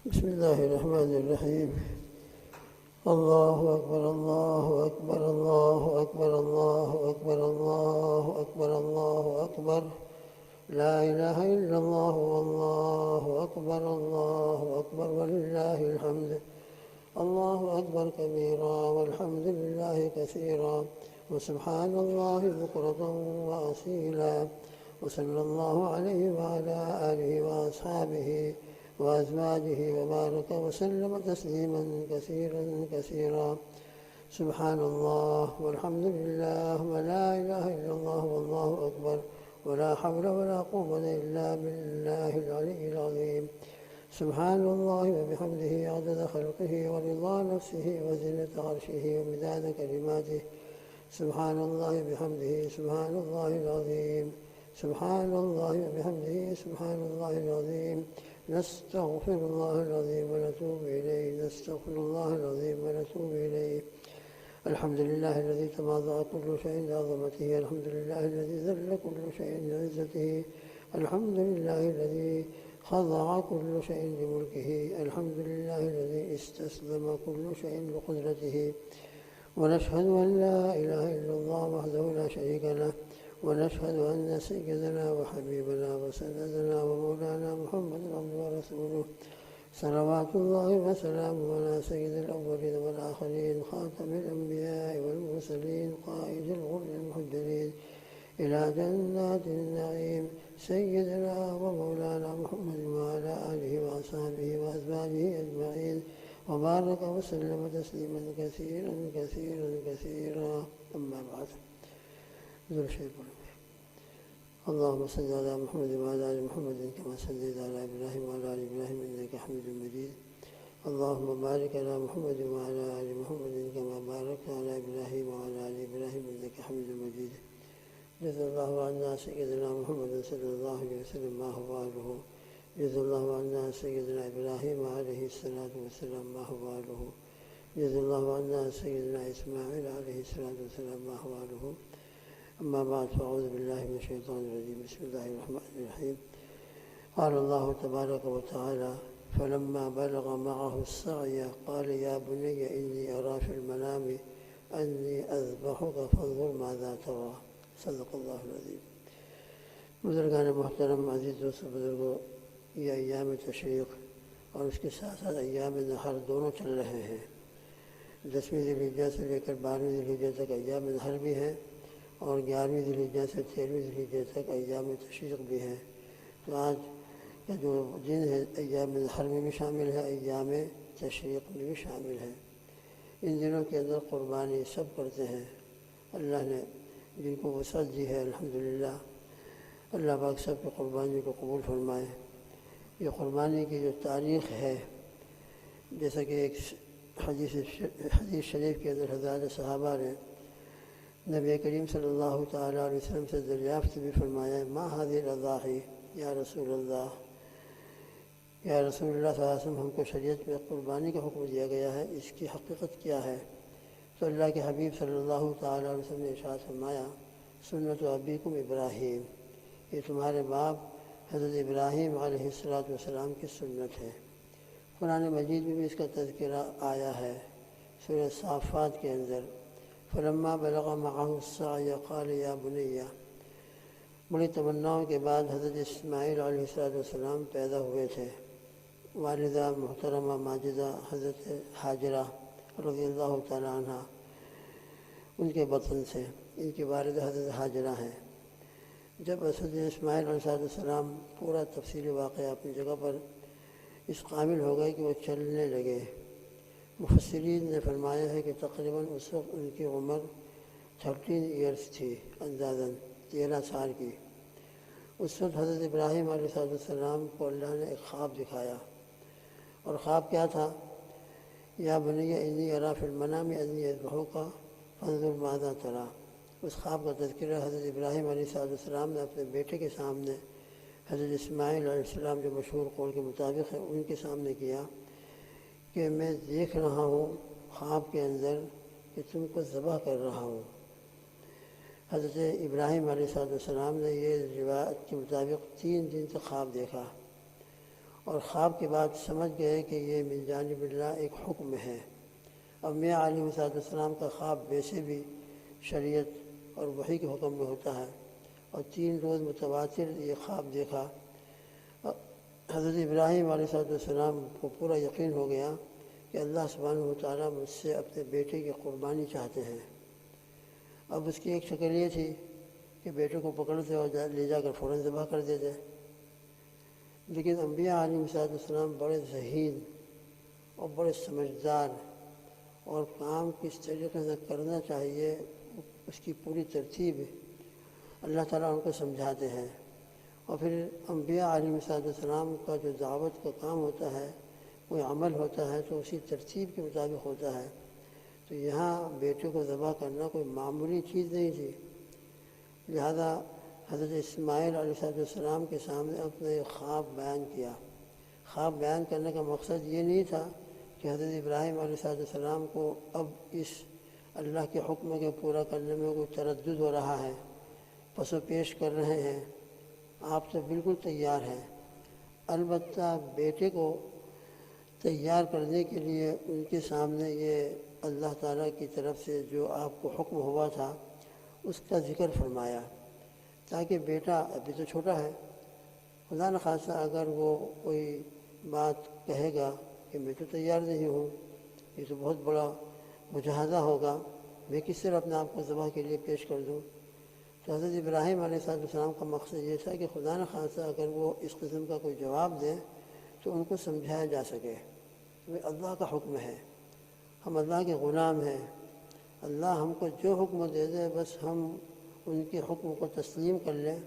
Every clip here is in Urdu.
بسم الله الرحمن الرحيم. الله أكبر الله أكبر الله أكبر الله أكبر الله أكبر الله أكبر لا إله إلا الله والله أكبر الله أكبر ولله الحمد. الله أكبر كبيرا والحمد لله كثيرا وسبحان الله بكرة وأصيلا وصلى الله عليه وعلى آله وأصحابه وأزواجه وبارك وسلم تسليما كثيرا كثيرا. سبحان الله والحمد لله ولا إله إلا الله والله أكبر ولا حول ولا قوة إلا بالله العلي العظيم. سبحان الله وبحمده عدد خلقه ورضا نفسه وزنة عرشه ومداد كلماته. سبحان الله وبحمده سبحان الله العظيم. سبحان الله وبحمده سبحان الله العظيم. نستغفر الله العظيم ونتوب إليه. نستغفر الله العظيم ونتوب إليه. الحمد لله الذي تواضع كل شيء لعظمته. الحمد لله الذي ذل كل شيء لعزته. الحمد لله الذي خضع كل شيء لملكه. الحمد لله الذي استسلم كل شيء لقدرته. ونشهد أن لا إله إلا الله وحده لا شريك له. ونشهد أن سيدنا وحبيبنا وسندنا ومولانا محمد عبده ورسوله صلوات الله وسلامه على سيد الأولين والآخرين خاتم الأنبياء والمرسلين قائد الغر المحجلين إلى جنات النعيم سيدنا ومولانا محمد وعلى آله وأصحابه وأزواجه أجمعين وبارك وسلم تسليما كثيرا كثيرا كثيرا. أما بعد. اللهم صل على محمد وعلى آل محمد كما صليت على إبراهيم وعلى آل إبراهيم إنك حميد مجيد. اللهم بارك على محمد وعلى آل محمد كما باركت على إبراهيم وعلى آل إبراهيم إنك حميد مجيد. جزا الله عنا سيدنا محمد صلى الله عليه وسلم ما هو أهله. جزا الله عنا سيدنا إبراهيم عليه الصلاة والسلام ما هو أهله. جزا الله عنا سيدنا إسماعيل عليه الصلاة والسلام ما هو أهله. أما بعد فأعوذ بالله من الشيطان الرجيم. بسم الله الرحمن الرحيم. قال الله تبارك وتعالى فلما بلغ معه السعي قال يا بني إني أرى في المنام أني أذبحك فانظر ماذا ترى. صدق اللہ العظیم. بزرگان محترم، عزیز دوست بزرگوں، یہ ایام تشریق اور اس کے ساتھ ساتھ ایام نحر دونوں چل رہے ہیں. 10ویں ذی الحجہ سے لے کر 12ویں ذی الحجہ تک ایام نحر بھی ہیں اور 11ویں ذی الحجہ سے 13ویں ذی الحجہ تک ایام تشریق بھی ہیں. تو آج کا جو دن ہے ایام نحر میں بھی شامل ہے، ایام تشریق میں بھی شامل ہے. ان دنوں کے اندر قربانی سب کرتے ہیں. اللہ نے جن کو وسعت دی ہے الحمدللہ، اللہ پاک سب کی قربانی کو قبول فرمائے. یہ قربانی کی جو تاریخ ہے، جیسا کہ ایک حدیث شریف کے اندر حضرات صحابہ نے نبی کریم صلی اللہ تعالیٰ علیہ وسلم سے دریافت بھی فرمایا ما هذه الاضاحی یا رسول اللہ. یا رسول اللہ صلی اللہ علیہ وسلم، ہم کو شریعت میں قربانی کا حکم دیا گیا ہے، اس کی حقیقت کیا ہے؟ تو اللہ کے حبیب صلی اللہ تعالیٰ علیہ وسلم نے ارشاد فرمایا سنت ابیکم ابراہیم، یہ تمہارے باپ حضرت ابراہیم علیہ السلام کی سنت ہے. قرآن مجید میں بھی اس کا تذکرہ آیا ہے سورہ صافات کے اندر. فلما بلغ معه السعی قال یا بنی. بڑی تمناؤں کے بعد حضرت اسماعیل علیہ السلام پیدا ہوئے تھے. والدہ محترمہ ماجدہ حضرت حاجرہ رضی اللہ تعالیٰ عنہ ان کے بطن سے، ان کی والدہ حضرت حاجرہ ہیں. جب حضرت اسماعیل علیہ السلام پورا تفصیلی واقعہ اپنی جگہ پر اس قابل ہو گئے کہ وہ چلنے لگے، مفسرین نے فرمایا ہے کہ تقریباً اس وقت ان کی عمر 13 ایئرس تھی، اندازاً 13 سال کی. اس وقت حضرت ابراہیم علیہ السلام کو اللہ نے ایک خواب دکھایا، اور خواب کیا تھا؟ یا بنی انی اری فی المنام انی اذبحک فانظر ماذا تری. اس خواب کا تذکرہ حضرت ابراہیم علیہ السلام نے اپنے بیٹے کے سامنے، حضرت اسماعیل علیہ السلام جو مشہور قول کے مطابق ہے ان کے سامنے کیا کہ میں دیکھ رہا ہوں خواب کے اندر کہ تم کو ذبح کر رہا ہوں. حضرت ابراہیم علیہ السلام نے یہ روایت کے مطابق 3 دن تک خواب دیکھا، اور خواب کے بعد سمجھ گئے کہ یہ من جانب اللہ ایک حکم ہے۔ انبیاء علیہ السلام کا خواب ویسے بھی شریعت اور وحی کے حکم میں ہوتا ہے، اور 3 روز متواتر یہ خواب دیکھا۔ حضرت ابراہیم علیہ السلام کو پورا یقین ہو گیا کہ اللہ سبحانہ وتعالیٰ مجھ سے اپنے بیٹے کی قربانی چاہتے ہیں۔ اب اس کی ایک شکل یہ تھی کہ بیٹے کو پکڑتے اور لے جا کر فوراً ذبح کر دیتے، لیکن انبیاء علیہ السلام بڑے ذہین اور بڑے سمجھدار، اور کام کس طریقے سے کرنا چاہیے اس کی پوری ترتیب اللہ تعالیٰ ان کو سمجھاتے ہیں۔ اور پھر انبیاء علیہ السلام کا جو دعوت کا کام ہوتا ہے، کوئی عمل ہوتا ہے تو اسی ترتیب کے مطابق ہوتا ہے۔ تو یہاں بیٹے کو ذبح کرنا کوئی معمولی چیز نہیں تھی، لہذا حضرت اسماعیل علیہ السلام کے سامنے اپنے خواب بیان کیا۔ خواب بیان کرنے کا مقصد یہ نہیں تھا کہ حضرت ابراہیم علیہ السلام کو اب اس اللہ کے حکم کے پورا کرنے میں کوئی تردد ہو رہا ہے، پس و پیش کر رہے ہیں، آپ تو بالکل تیار ہیں۔ البتہ بیٹے کو تیار کرنے کے لیے ان کے سامنے یہ اللہ تعالیٰ کی طرف سے جو آپ کو حکم ہوا تھا اس کا ذکر فرمایا، تاکہ بیٹا ابھی تو چھوٹا ہے، خدا نخواستہ اگر وہ کوئی بات کہے گا کہ میں تو تیار نہیں ہوں، یہ تو بہت بڑا مجاہدہ ہوگا، میں کس طرح اپنے آپ کو ذبح کے لیے پیش کر دوں۔ تو حضرت ابراہیم علیہ السلام کا مقصد یہ تھا کہ خدا نخواستہ اگر وہ اس قسم کا کوئی جواب دیں تو ان کو سمجھایا جا سکے کہ اللہ کا حکم ہے، ہم اللہ کے غلام ہیں، اللہ ہم کو جو حکم دے دے بس ہم ان کے حکم کو تسلیم کر لیں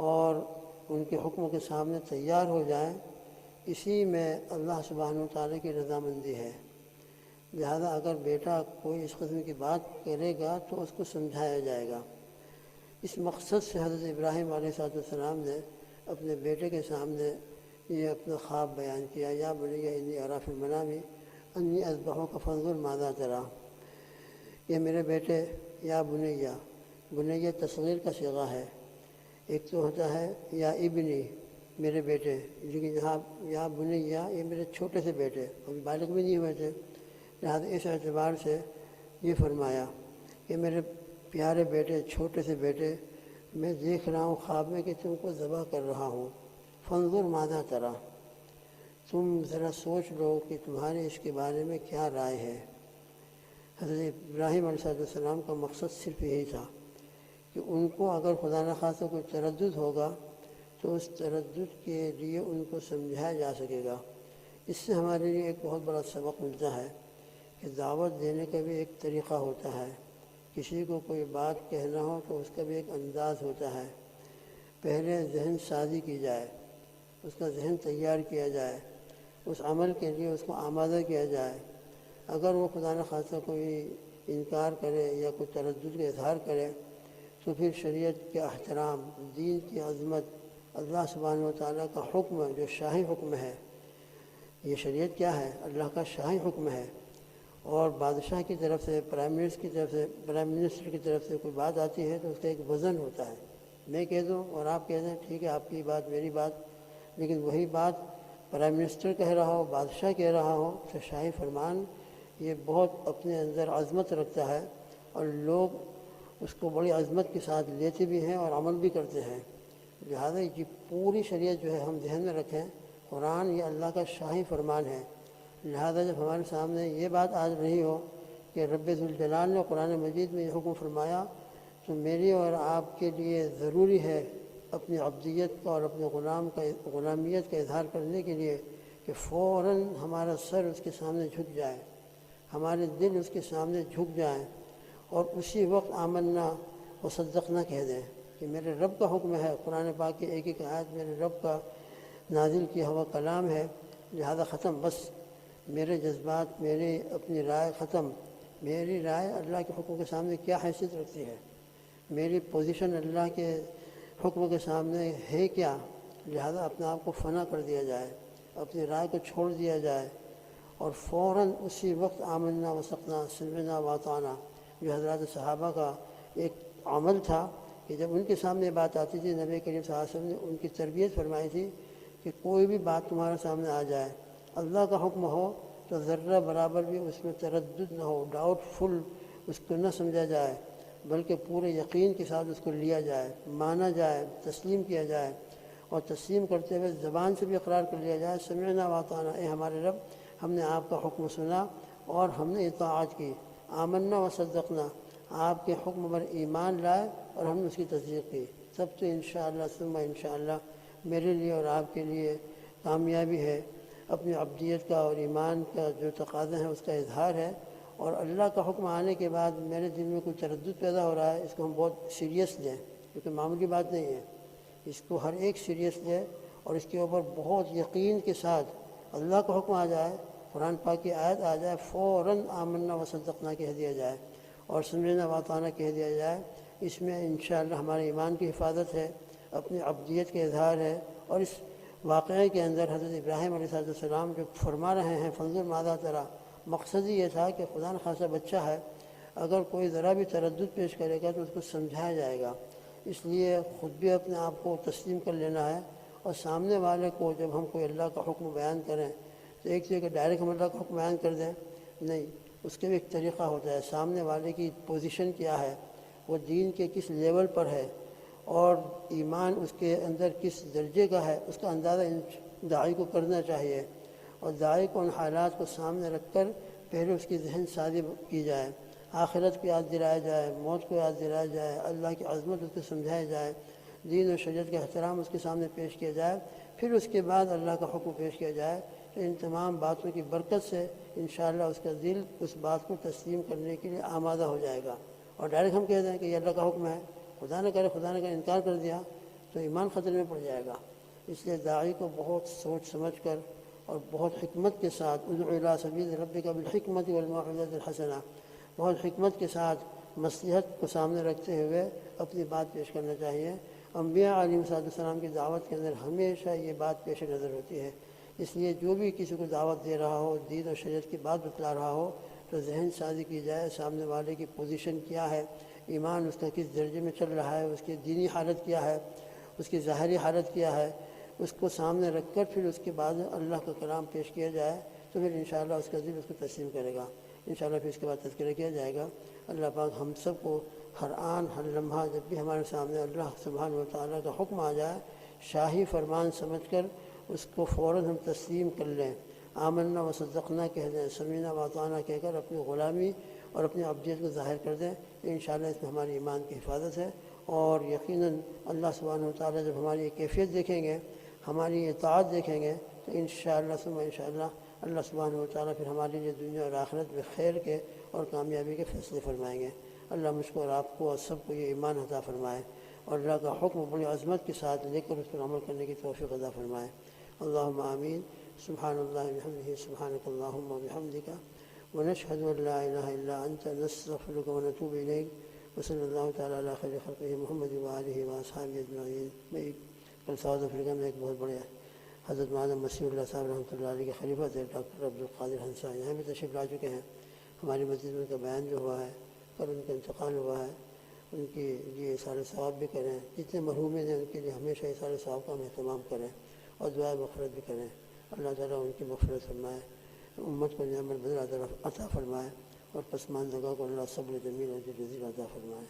اور ان کے حکم کے سامنے تیار ہو جائیں، اسی میں اللہ سبحانہ وتعالیٰ کی رضامندی ہے۔ لہذا اگر بیٹا کوئی اس قسم کی بات کرے گا تو اس کو سمجھایا جائے گا۔ اس مقصد سے حضرت ابراہیم علیہ السلام نے اپنے بیٹے کے سامنے یہ اپنا خواب بیان کیا، یا بنی انی اری فی المنام انی اذبحک فانظر ماذا تری۔ یہ میرے بیٹے، یا بنیا، بنیا تصغیر کا صیغہ ہے، ایک تو ہوتا ہے یا ابنی میرے بیٹے، لیکن یہاں یا بنیا یہ میرے چھوٹے سے بیٹے، ابھی بالغ بھی نہیں ہوئے تھے، لہٰذا اس اعتبار سے یہ فرمایا کہ میرے پیارے بیٹے، چھوٹے سے بیٹے، میں دیکھ رہا ہوں خواب میں کہ تم کو ذبح کر رہا ہوں، فانظر ماذا تری، تم ذرا سوچ لو کہ تمہارے اس کے بارے میں کیا رائے ہے۔ حضرت ابراہیم علیہ السلام کا مقصد صرف یہی تھا کہ ان کو اگر خدا نخواستہ کوئی تردد ہوگا تو اس تردد کے لیے ان کو سمجھایا جا سکے گا۔ اس سے ہمارے لیے ایک بہت بڑا سبق ملتا ہے کہ دعوت دینے کا بھی ایک طریقہ ہوتا ہے، کسی کو کوئی بات کہنا ہو تو اس کا بھی ایک انداز ہوتا ہے۔ پہلے ذہن سازی کی جائے، اس کا ذہن تیار کیا جائے، اس عمل کے لیے اس کو آمادہ کیا جائے۔ اگر وہ خدا نخواستہ کوئی انکار کرے یا کوئی تردد کا اظہار کرے تو پھر شریعت کے احترام، دین کی عظمت، اللہ سبحانہ وتعالیٰ کا حکم جو شاہی حکم ہے، یہ شریعت کیا ہے؟ اللہ کا شاہی حکم ہے، اور بادشاہ کی طرف سے، پرائم منسٹر کی طرف سے کوئی بات آتی ہے تو اس کا ایک وزن ہوتا ہے، میں کہہ دوں اور آپ کہہ دیں ٹھیک ہے، آپ کی بات میری بات، لیکن وہی بات پرائم منسٹر کہہ رہا ہو، بادشاہ کہہ رہا ہو، تو شاہی فرمان یہ بہت اپنے اندر عظمت رکھتا ہے، اور لوگ اس کو بڑی عظمت کے ساتھ لیتے بھی ہیں اور عمل بھی کرتے ہیں۔ لہذا یہ پوری شریعت جو ہے ہم ذہن میں رکھیں، قرآن یہ اللہ کا شاہی فرمان ہے۔ لہذا جب ہمارے سامنے یہ بات آ رہی ہو کہ رب ذوالجلال نے قرآن مجید میں یہ حکم فرمایا، تو میری اور آپ کے لیے ضروری ہے اپنی عبدیت کا اور اپنے غلامیت کا اظہار کرنے کے لیے کہ فوراً ہمارا سر اس کے سامنے جھک جائے، ہمارے دل اس کے سامنے جھک جائیں، اور اسی وقت آمنا و صدقنا کہہ دیں کہ میرے رب کا حکم ہے۔ قرآن پاک کی ایک ایک آیت میرے رب کا نازل کیا ہوا کلام ہے، لہذا ختم، بس میرے جذبات، میری اپنی رائے ختم، میری رائے اللہ کے حکم کے سامنے کیا حیثیت رکھتی ہے، میری پوزیشن اللہ کے حکم کے سامنے ہے کیا، لہذا اپنے آپ کو فنا کر دیا جائے، اپنی رائے کو چھوڑ دیا جائے، اور فوراً اسی وقت آمنا و سقنا سمعنا و اطعنا جو حضرات صحابہ کا ایک عمل تھا کہ جب ان کے سامنے بات آتی تھی، نبی کریم صلی اللہ علیہ وسلم نے ان کی تربیت فرمائی تھی کہ کوئی بھی بات تمہارے سامنے آ جائے، اللہ کا حکم ہو تو ذرہ برابر بھی اس میں تردد نہ ہو، ڈاؤٹ فل اس کو نہ سمجھا جائے، بلکہ پورے یقین کے ساتھ اس کو لیا جائے، مانا جائے، تسلیم کیا جائے، اور تسلیم کرتے ہوئے زبان سے بھی اقرار کر لیا جائے سمعنا واطعنا، اے ہمارے رب ہم نے آپ کا حکم سنا اور ہم نے اطاعت کی، آمنا و صدقنا، آپ کے حکم پر ایمان لائے اور ہم نے اس کی تصدیق کی۔ سب تو انشاءاللہ ثم انشاءاللہ میرے لیے اور آپ کے لیے کامیابی ہے، اپنی عبدیت کا اور ایمان کا جو تقاضا ہے اس کا اظہار ہے، اور اللہ کا حکم آنے کے بعد میرے دل میں کوئی تردد پیدا ہو رہا ہے، اس کو ہم بہت سیریس لیں، کیونکہ معمولی بات نہیں ہے، اس کو ہر ایک سیریس لے اور اس کے اوپر بہت یقین کے ساتھ اللہ کا حکم آ جائے، قرآن پاک کی آیت آ جائے، فوراً آمنا و صدقنا کہہ دیا جائے اور سمعنا واطعنا کہہ دیا جائے۔ اس میں انشاءاللہ ہمارے ایمان کی حفاظت ہے، اپنی عبدیت کا اظہار ہے، اور اس واقعے کے اندر حضرت ابراہیم علیہ السلام جو فرما رہے ہیں فانظر ماذا تری، مقصد ہی یہ تھا کہ خدا نخواستہ بچہ ہے، اگر کوئی ذرا بھی تردد پیش کرے گا تو اس کو سمجھایا جائے گا، اس لیے خود بھی اپنے آپ کو تسلیم کر لینا ہے، اور سامنے والے کو جب ہم کوئی اللہ کا حکم بیان کریں تو ایک چیز کہ ڈائریکٹ ہم اللہ کا حکم بیان کر دیں، نہیں، اس کے بھی ایک طریقہ ہوتا ہے، سامنے والے کی پوزیشن کیا ہے، وہ دین کے کس لیول پر ہے اور ایمان اس کے اندر کس درجے کا ہے، اس کا اندازہ داعی کو کرنا چاہیے، اور داعی کو ان حالات کو سامنے رکھ کر پہلے اس کی ذہن سازی کی جائے، آخرت کو یاد دلایا جائے، موت کو یاد دلایا جائے، اللہ کی عظمت اس کو سمجھایا جائے، دین و شریعت کا احترام اس کے سامنے پیش کیا جائے، پھر اس کے بعد اللہ کا حکم پیش کیا جائے، تو ان تمام باتوں کی برکت سے انشاءاللہ اس کا دل اس بات کو تسلیم کرنے کے لیے آمادہ ہو جائے گا۔ اور ڈائریکٹ ہم کہہ دیں کہ یہ اللہ کا حکم ہے، خدا نہ کرے انکار کر دیا تو ایمان خطرے میں پڑ جائے گا۔ اس لیے داعی کو بہت سوچ سمجھ کر اور بہت حکمت کے ساتھ ادع الی سبیل ربک بالحکمۃ والموعظۃ الحسنہ، بہت حکمت کے ساتھ مصلحت کو سامنے رکھتے ہوئے اپنی بات پیش کرنا چاہیے۔ انبیاء علیہ السلام کی دعوت کے اندر ہمیشہ یہ بات پیش نظر ہوتی ہے، اس لیے جو بھی کسی کو دعوت دے رہا ہو، دین و شریعت کی بات بتلا رہا ہو، تو ذہن سازی کی جائے سامنے والے کی پوزیشن کیا ہے، ایمان اس کا کس درجے میں چل رہا ہے، اس کی دینی حالت کیا ہے، اس کی ظاہری حالت کیا ہے، اس کو سامنے رکھ کر پھر اس کے بعد اللہ کا کلام پیش کیا جائے تو پھر انشاءاللہ اس کا دل اس کو تسلیم کرے گا، انشاءاللہ پھر اس کے بعد تذکرہ کیا جائے گا۔ اللہ پاک ہم سب کو ہر آن ہر لمحہ جب بھی ہمارے سامنے اللہ سبحانہ و تعالیٰ کا حکم آ جائے، شاہی فرمان سمجھ کر اس کو فوراً ہم تسلیم کر لیں، آمنا و صدقنا کہہ دیں، سمعنا واطعنا کہہ کر اپنی غلامی اور اپنی عبدیت کو ظاہر کر دیں، تو انشاءاللہ اس میں ہماری ایمان کی حفاظت ہے، اور یقیناً اللہ سبحانہ و تعالیٰ جب ہماری یہ کیفیت دیکھیں گے، ہماری اطاعت دیکھیں گے، تو انشاءاللہ ثم انشاءاللہ اللہ سبحانہ و تعالیٰ پھر ہمارے لیے دنیا اور آخرت میں خیر کے اور کامیابی کے فیصلے فرمائیں گے۔ اللہ مجھ کو اور آپ کو اور سب کو یہ ایمان عطا فرمائے، اور اللہ کا حکم بڑی عظمت کے ساتھ لے کر اس پر عمل کرنے کی توفیق عطا فرمائے۔ اللہم آمین۔ سبحان اللہ بحمدہ، سبحانک اللہم وبحمدک، ونشہد ان لا الہ الا انت، نستغفرک ونتوب الیک، وصلی اللہ تعالیٰ علی خیر خلقہ محمد وآلہ واصحابہ اجمعین۔ کل ساؤتھ افریقہ میں ایک بہت بڑے حضرت مولانا مسیح اللہ صاحب رحمۃ اللہ علیہ کے خلیفہ تھے، ڈاکٹر عبدالقادر ہنسا، یہاں بھی تشریف لا چکے ہیں، ہماری مسجد میں ان کا بیان جو ہوا ہے، کل ان کا انتقال ہوا ہے، ان کی یہ اثار ثواب بھی کریں، جتنے مرحومین ہیں ان کے لیے ہمیشہ اثار ثواب کا ہم اہتمام کریں اور دعائے مغفرت بھی کریں، اللہ تعالیٰ ان کی مغفرت فرمائے، امت کو نعمت بدل عطا فرمائے، اور پسماندگان کو اللہ صبر جمیل اور جزیل عطا فرمائے۔